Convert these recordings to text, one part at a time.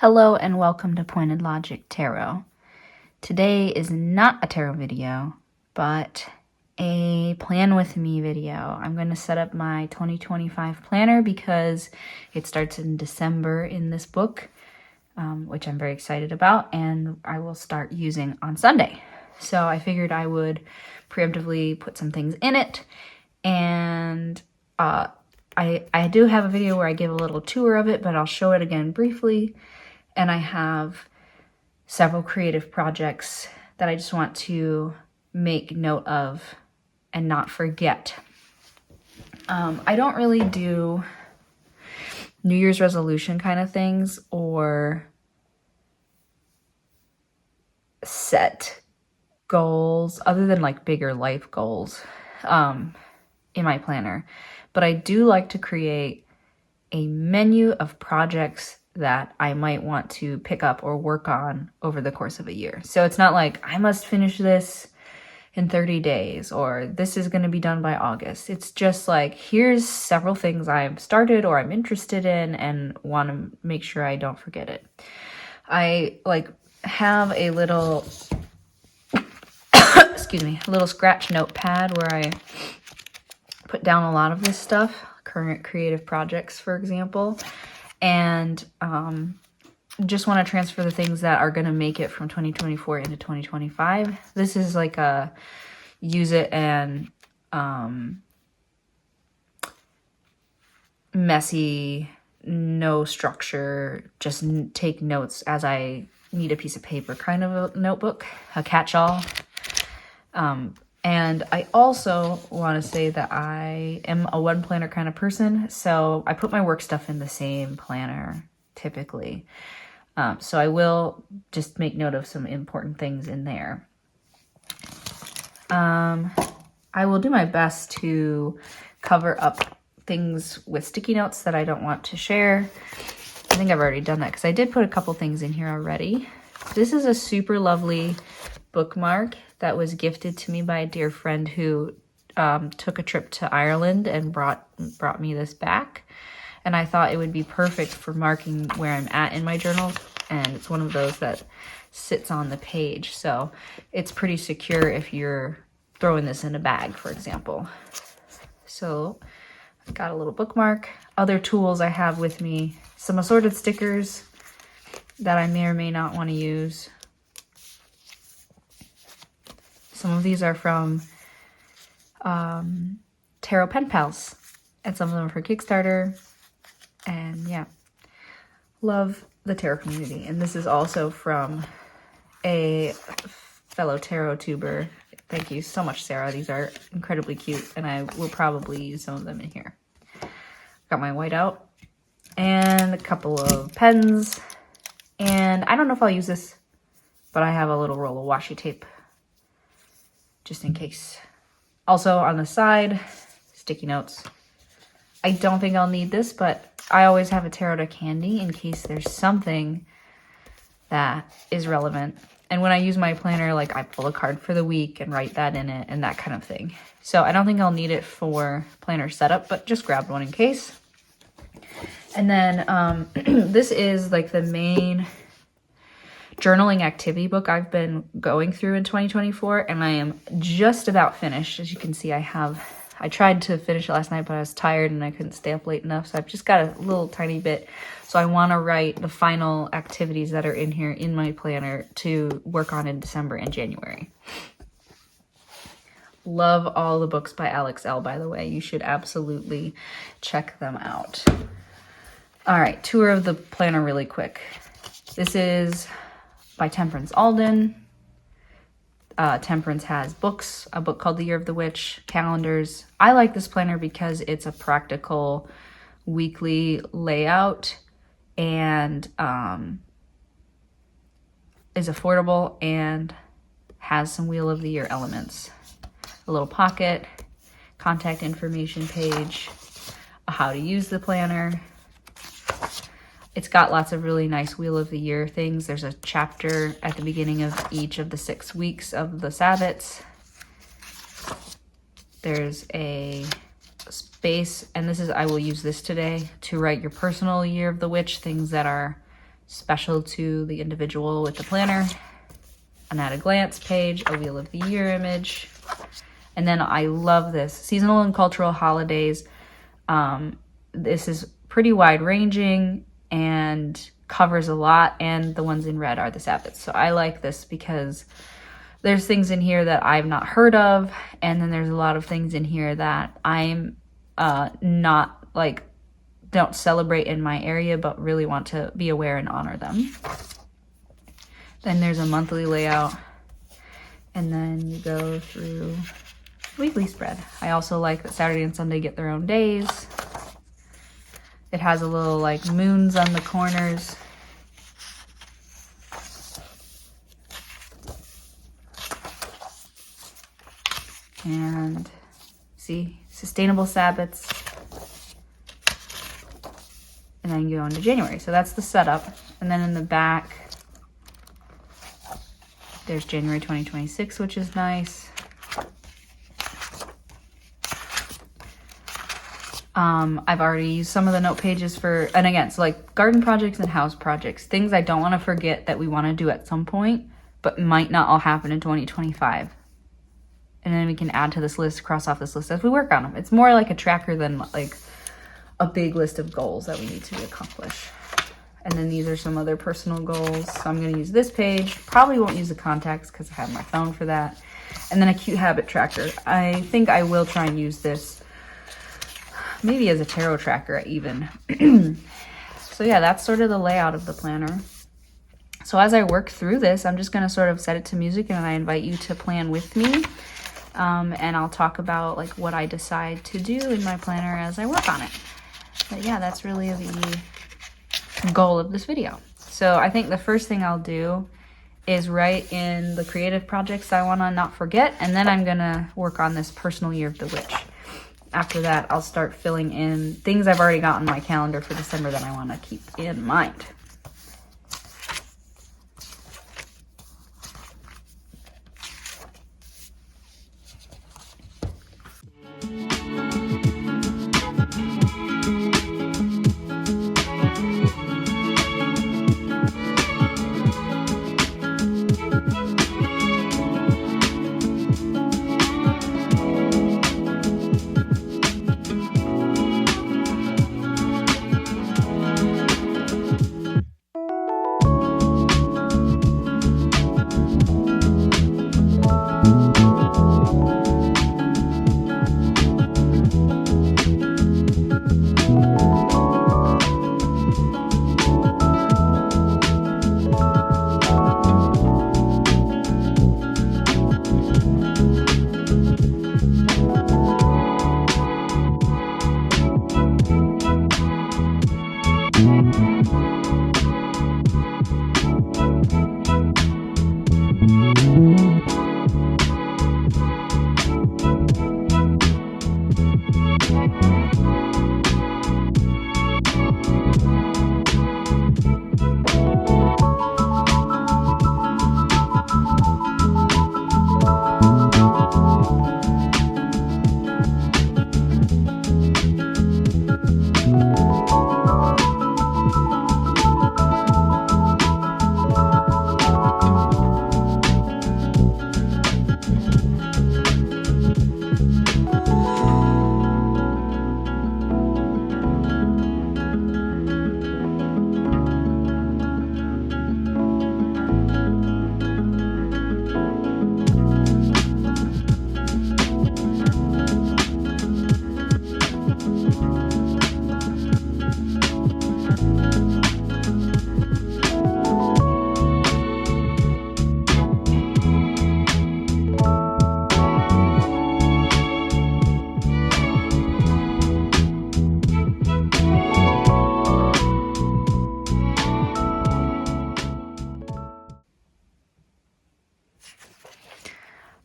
Hello and welcome to Pointed Logic Tarot. Today is not a tarot video, but a plan with me video. I'm going to set up my 2025 planner because it starts in December in this book, which I'm very excited about, and I will start using on Sunday. So I figured I would preemptively put some things in it, and I do have a video where I give a little tour of it, but I'll show it again briefly. And I have several creative projects that I just want to make note of and not forget. I don't really do New Year's resolution kind of things or set goals other than like bigger life goals in my planner. But I do like to create a menu of projects that I might want to pick up or work on over the course of a year. So it's not like I must finish this in 30 days or this is going to be done by August. It's just like, here's several things I've started or I'm interested in and want to make sure I don't forget it. I have a little, little scratch notepad where I put down a lot of this stuff, current creative projects, for example. And just want to transfer the things that are going to make it from 2024 into 2025. This is like a use it and messy, no structure, just take notes as I need a piece of paper kind of a notebook, a catch-all. And I also want to say that I am a one planner kind of person, so I put my work stuff in the same planner typically. So I will just make note of some important things in there. I will do my best to cover up things with sticky notes that I don't want to share. I think I've already done that because I did put a couple things in here already. This is a super lovely bookmark that was gifted to me by a dear friend who took a trip to Ireland and brought me this back. And I thought it would be perfect for marking where I'm at in my journal. And it's one of those that sits on the page. So it's pretty secure if you're throwing this in a bag, for example. So I've got a little bookmark. Other tools I have with me, some assorted stickers that I may or may not want to use. Some of these are from Tarot Pen Pals, and some of them are for Kickstarter. And yeah, love the tarot community. And this is also from a fellow tarot tuber. Thank you so much, Sarah. These are incredibly cute, and I will probably use some of them in here. Got my whiteout and a couple of pens. And I don't know if I'll use this, but I have a little roll of washi tape just in case. Also on the side, sticky notes. I don't think I'll need this, but I always have a tarot deck handy in case there's something that is relevant. And when I use my planner, like I pull a card for the week and write that in it and that kind of thing. So I don't think I'll need it for planner setup, but just grabbed one in case. And then this is like the main journaling activity book I've been going through in 2024, and I am just about finished. As you can see, I tried to finish it last night, but I was tired and I couldn't stay up late enough, so I've just got a little tiny bit. So I want to write the final activities that are in here in my planner to work on in December and January. Love all the books by Alex L, by the way. You should absolutely check them out. All right, tour of the planner really quick. This is by Temperance Alden. Temperance has books, a book called The Year of the Witch, calendars. I like this planner because it's a practical weekly layout and is affordable and has some Wheel of the Year elements. A little pocket, contact information page, a how to use the planner. It's got lots of really nice Wheel of the Year things. There's a chapter at the beginning of each of the 6 weeks of the Sabbats. There's a space, and I will use this today, to write your personal Year of the Witch, things that are special to the individual with the planner, an at a glance page, a wheel of the year image. And then I love this, seasonal and cultural holidays. This is pretty wide ranging and covers a lot, and the ones in red are the Sabbaths. So I like this because there's things in here that I've not heard of, and then there's a lot of things in here that I'm not like, don't celebrate in my area, but really want to be aware and honor them. Then there's a monthly layout, and then you go through weekly spread. I also like that Saturday and Sunday get their own days. It has a little like moons on the corners. And see, sustainable Sabbaths. And then you go into January. So that's the setup. And then in the back, there's January 2026, which is nice. I've already used some of the note pages for, and again, so like garden projects and house projects, things I don't want to forget that we want to do at some point, but might not all happen in 2025. And then we can add to this list, cross off this list as we work on them. It's more like a tracker than like a big list of goals that we need to accomplish. And then these are some other personal goals. So I'm going to use this page. Probably won't use the contacts because I have my phone for that. And then a cute habit tracker. I think I will try and use this maybe as a tarot tracker even. So yeah, that's sort of the layout of the planner. So as I work through this, I'm just going to sort of set it to music, and I invite you to plan with me. And I'll talk about like what I decide to do in my planner as I work on it. But yeah, that's really the goal of this video. So I think the first thing I'll do is write in the creative projects I want to not forget, and then I'm going to work on this personal year of the witch. After that, I'll start filling in things I've already got on my calendar for December that I want to keep in mind.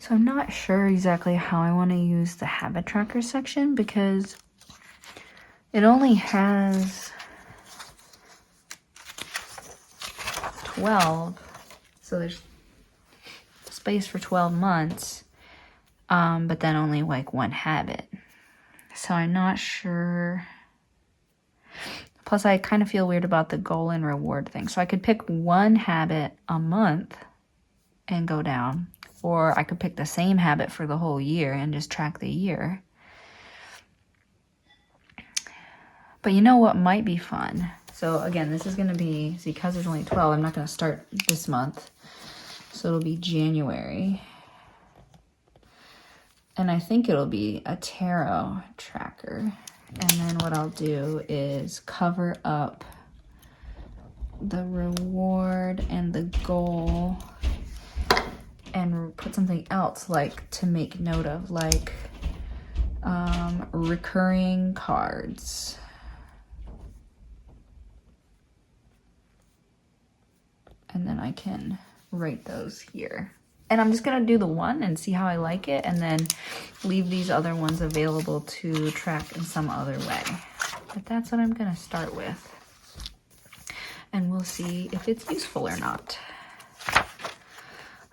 So I'm not sure exactly how I want to use the habit tracker section because it only has 12. So there's space for 12 months, but then only like one habit. So I'm not sure. Plus, I kind of feel weird about the goal and reward thing. So I could pick one habit a month and go down. Or I could pick the same habit for the whole year and just track the year. But you know what might be fun? So again, this is going to be, see, because there's only 12, I'm not going to start this month. So it'll be January. And I think it'll be a tarot tracker. And then what I'll do is cover up the reward and the goal and put something else like to make note of, like recurring cards. And then I can write those here. And I'm just gonna do the one and see how I like it, and then leave these other ones available to track in some other way. But that's what I'm gonna start with. And we'll see if it's useful or not.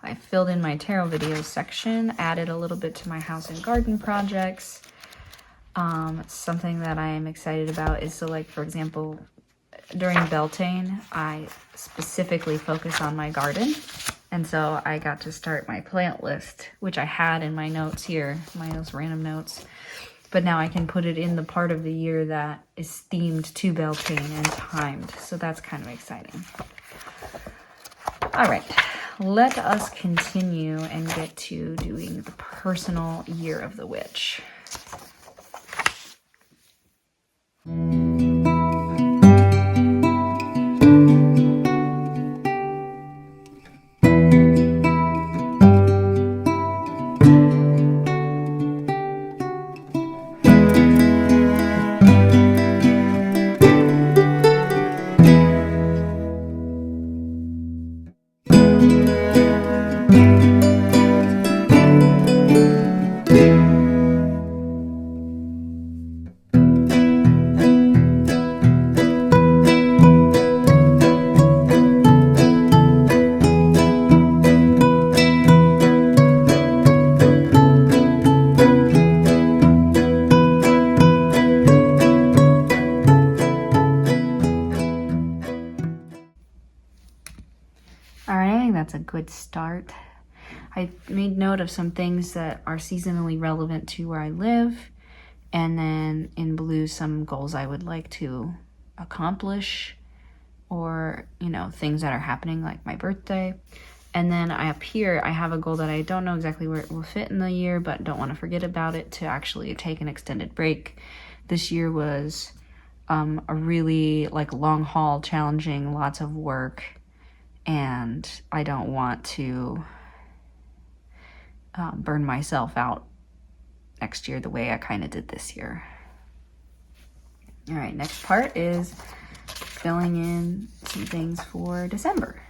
I filled in my tarot videos section, added a little bit to my house and garden projects. Something that I am excited about is, so like, for example, during Beltane, I specifically focus on my garden. And so I got to start my plant list, which I had in my notes here, my random notes. But now I can put it in the part of the year that is themed to Beltane and timed. So that's kind of exciting. All right, let us continue and get to doing the personal year of the witch. That's a good start. I made note of some things that are seasonally relevant to where I live, and then in blue some goals I would like to accomplish, or things that are happening, like my birthday. And then up here I have a goal that I don't know exactly where it will fit in the year, but don't want to forget about it, to actually take an extended break. This year was a really long haul, challenging, lots of work. And I don't want to burn myself out next year the way I kind of did this year. All right, next part is filling in some things for December.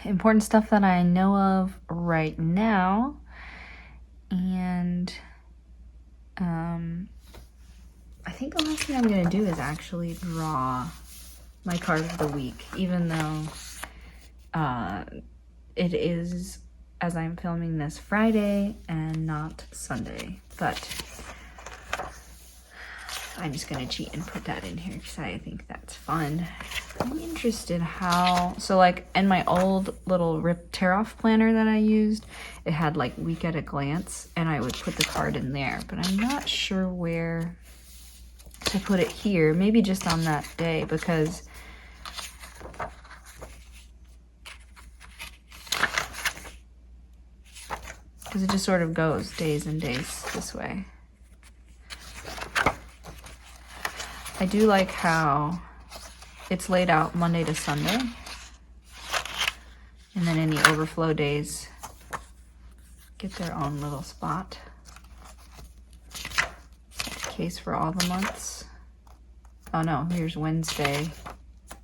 Important stuff that I know of right now, and I think the last thing I'm gonna do is actually draw my card of the week, even though it is, as I'm filming this, Friday and not Sunday, but I'm just gonna cheat and put that in here because I think that's fun. I'm interested how, so in my old little rip tear off planner that I used, it had week at a glance, and I would put the card in there, but I'm not sure where to put it here. Maybe just on that day, because it just sort of goes days and days this way. I do like how it's laid out Monday to Sunday. And then any overflow days get their own little spot. Case for all the months. Oh no, here's Wednesday.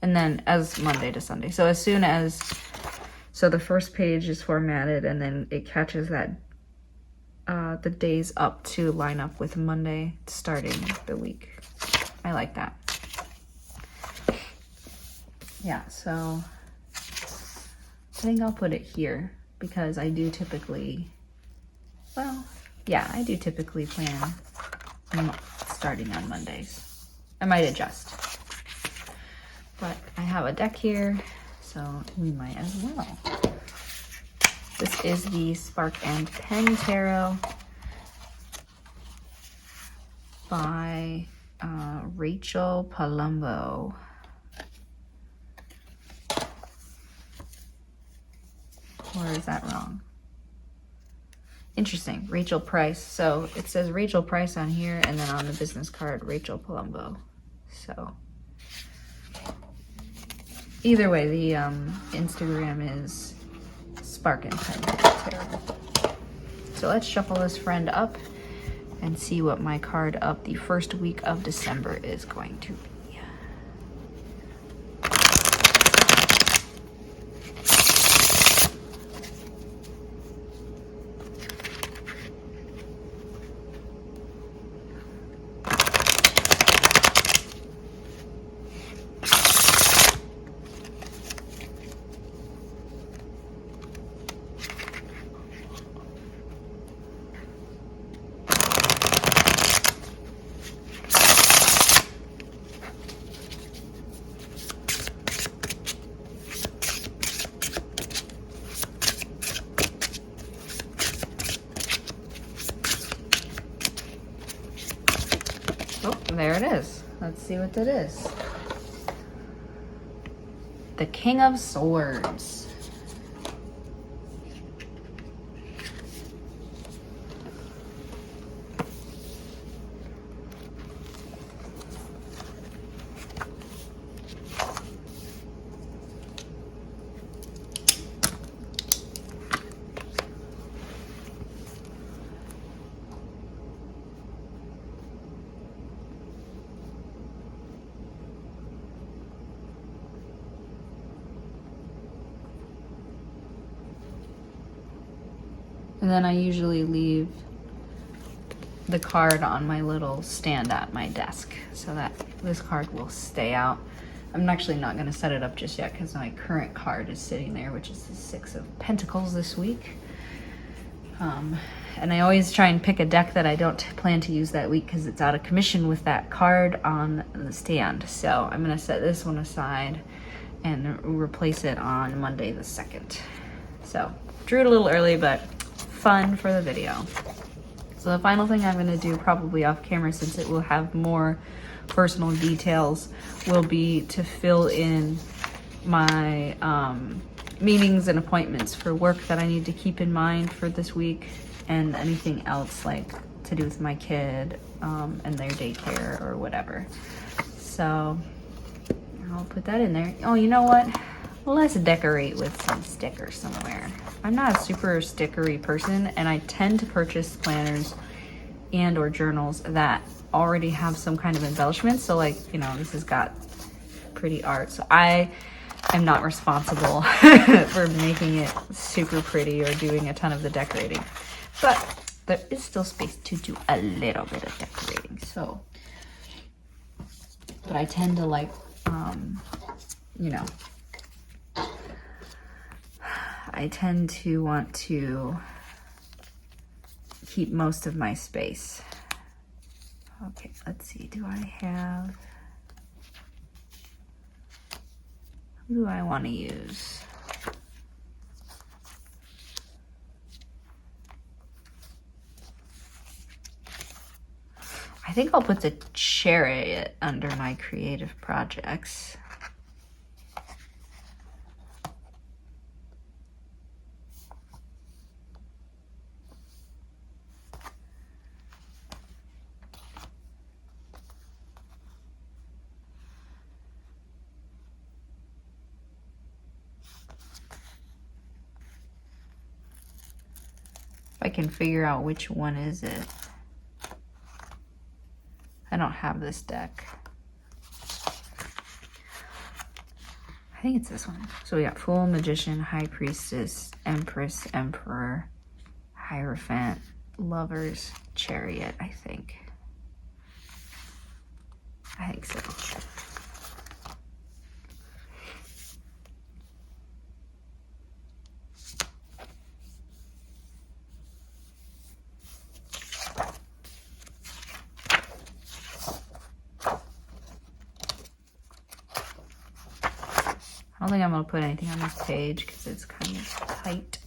And then as Monday to Sunday. So as soon as, so the first page is formatted and then it catches that, the days up to line up with Monday starting the week. I like that. Yeah, so I think I'll put it here because I do typically, well, yeah, I do typically plan starting on Mondays. I might adjust, but I have a deck here, so we might as well. This is the Spark and Pen Tarot by Rachel Palumbo. Or is that wrong? Interesting, Rachel Price. So it says Rachel Price on here, and then on the business card, Rachel Palumbo. So either way, the Instagram is Spark and Pen Tarot. So let's shuffle this friend up and see what my card up the first week of December is going to be. Oh, there it is. Let's see what that is. The King of Swords. And then I usually leave the card on my little stand at my desk so that this card will stay out. I'm actually not going to set it up just yet because my current card is sitting there, which is the Six of Pentacles this week. And I always try and pick a deck that I don't plan to use that week because it's out of commission with that card on the stand. So I'm going to set this one aside and replace it on Monday the 2nd. So drew it a little early, but fun for the video. So the final thing I'm going to do, probably off camera since it will have more personal details, will be to fill in my meetings and appointments for work that I need to keep in mind for this week, and anything else like to do with my kid and their daycare or whatever. So I'll put that in there. Oh, you know what? Let's decorate with some stickers somewhere. I'm not a super stickery person, and I tend to purchase planners and or journals that already have some kind of embellishment. So like, you know, this has got pretty art. So I am not responsible for making it super pretty or doing a ton of the decorating. But there is still space to do a little bit of decorating. So, but I tend to like, you know, I tend to want to keep most of my space. Okay, let's see. Do I have... Who do I want to use? I think I'll put the Chariot under my creative projects. I can figure out which one is it. I don't have this deck. I think it's this one. So we got Fool, Magician, High Priestess, Empress, Emperor, Hierophant, Lovers, Chariot, I think. I think so. I don't think I'm going to put anything on this page because it's kind of tight.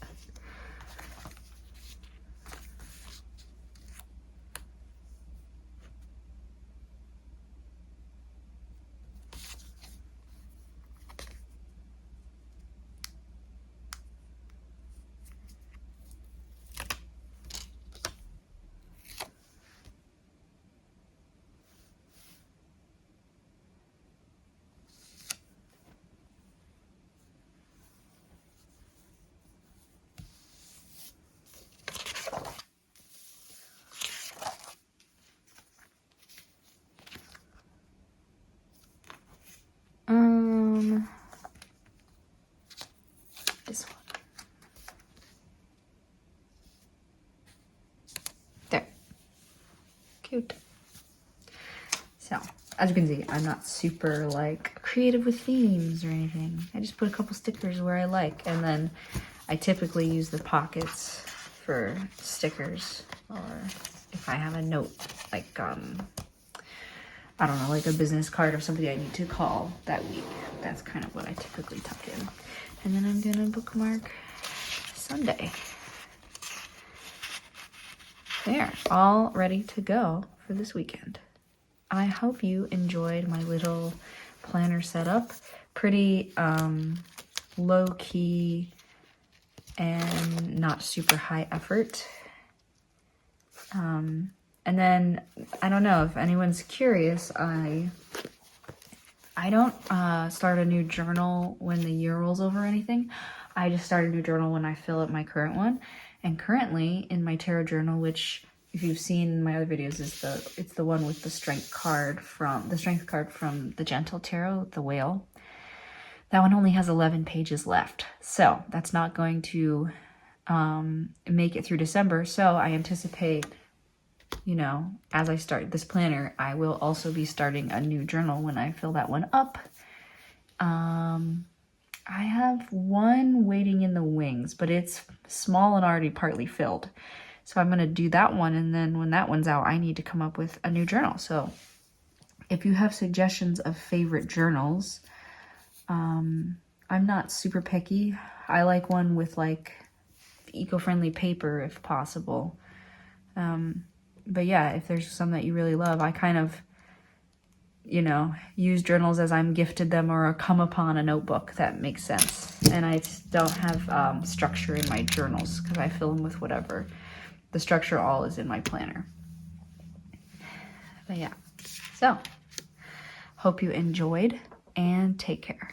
This one. There. Cute. So, as you can see, I'm not super like creative with themes or anything. I just put a couple stickers where I like, and then I typically use the pockets for stickers, or if I have a note, like I don't know, like a business card of somebody I need to call that week. That's kind of what I typically tuck in. And then I'm gonna bookmark Sunday. There, all ready to go for this weekend. I hope you enjoyed my little planner setup. Pretty low-key and not super high effort. And then, I don't know, if anyone's curious, I don't start a new journal when the year rolls over or anything. I just start a new journal when I fill up my current one. And currently, in my tarot journal, which if you've seen my other videos, it's the one with the strength card from the Gentle Tarot, the whale. That one only has 11 pages left. So that's not going to make it through December. So I anticipate, you know, as I start this planner, I will also be starting a new journal when I fill that one up. I have one waiting in the wings, but it's small and already partly filled. So I'm going to do that one, and then when that one's out, I need to come up with a new journal. So if you have suggestions of favorite journals, I'm not super picky. I like one with like eco-friendly paper if possible. But yeah, if there's some that you really love, I kind of, you know, use journals as I'm gifted them or come upon a notebook. That makes sense. And I don't have structure in my journals because I fill them with whatever. The structure all is in my planner. But yeah, so hope you enjoyed and take care.